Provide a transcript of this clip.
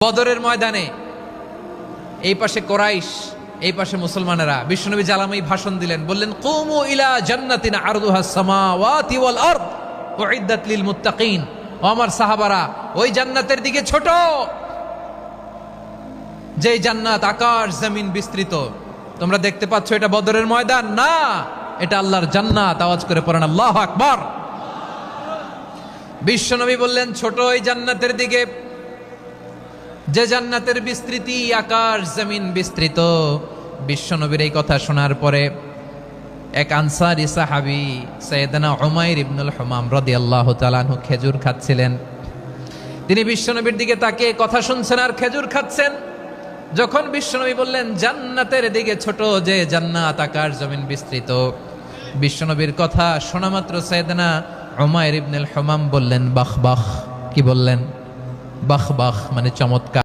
বদরের ময়দানে এই পাশে কোরাইশ, এই পাশে মুসলমানেরা। বিশ্বনবী জ্বালাময়ী ভাষণ দিলেন, বললেন কুমু ইলা জান্নাতিন আরদুহাস সামাওয়াতি ওয়াল আরদ উইদ্দাত লিল মুত্তাকিন। ও আমার সাহাবারা, ওই জান্নাতের দিকে ছোট, যে জান্নাত আকাশ জমিন বিস্তৃত। তোমরা দেখতে পাচ্ছ এটা বদরের ময়দান না, এটা আল্লাহর জান্নাত। আওয়াজ করে পড়েন আল্লাহু আকবার। বিশ্বনবী বললেন ছোট ওই জান্নাতের দিকে, যে জান্নাতের বিস্তৃতি আকাশ জমিন বিস্তৃত। বিশ্বনবীর এই কথা শোনার পরে এক আনসারী সাহাবী সাইয়েদনা উমাইর ইবনুল হুমাম রাদিয়াল্লাহু তাআলা আনহু খেজুর খাচ্ছিলেন। তিনি বিশ্বনবীর দিকে তাকিয়ে কথা শুনছেন আর খেজুর খাচ্ছেন। যখন বিশ্বনবী বললেন জান্নাতের দিকে ছোট, যে জান্নাত আকাশ জমিন বিস্তৃত, বিশ্বনবীর কথা শোনা মাত্র সাইয়েদনা উমাইর ইবনুল হুমাম বললেন বাহ বাহ। কি বললেন? বাহ বাহ মানে চমৎকার।